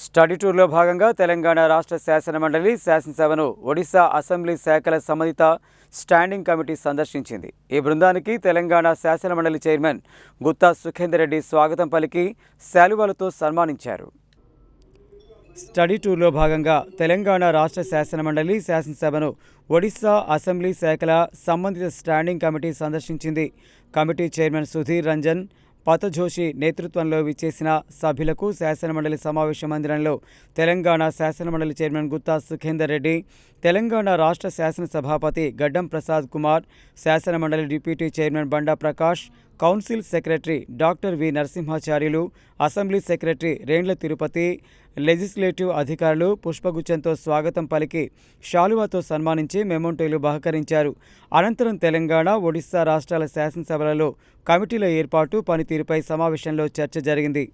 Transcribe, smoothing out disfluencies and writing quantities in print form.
Study టూర్లో భాగంగా తెలంగాణ రాష్ట్ర శాసనమండలి శాసనసభను ఒడిశా అసెంబ్లీ శాఖల సంబంధిత స్టాండింగ్ కమిటీ సందర్శించింది. ఈ బృందానికి తెలంగాణ శాసనమండలి చైర్మన్ గుత్తా సుఖేందర్ రెడ్డి స్వాగతం పలికి శాలువాలతో సన్మానించారు. స్టడీ టూర్లో భాగంగా తెలంగాణ రాష్ట్ర శాసనమండలి శాసనసభను ఒడిశా అసెంబ్లీ శాఖల సంబంధిత స్టాండింగ్ కమిటీ సందర్శించింది. కమిటీ చైర్మన్ సుధీర్ రంజన్ పతజోషి నేతృత్వంలో విచ్చేసిన సభ్యులకు శాసనమండలి సమావేశ మందిరంలో తెలంగాణ శాసనమండలి చైర్మన్ గుత్తా సుఖేందర్ రెడ్డి, తెలంగాణ రాష్ట్ర శాసనసభాపతి గడ్డం ప్రసాద్ కుమార్, శాసనమండలి deputy chairman Banda Prakash, council secretary doctor V Narasimhacharyulu, assembly secretary Rendla Tirupathi, legislative అధికారులు పుష్పగుచ్చంతో స్వాగతం పలికి శాలువాతో సన్మానించి మెమోంటోలు బహకరించారు. అనంతరం తెలంగాణ, ఒడిశా రాష్ట్రాల శాసనసభలలో కమిటీల ఏర్పాటు, పనితీరుపై సమావేశంలో చర్చ జరిగింది.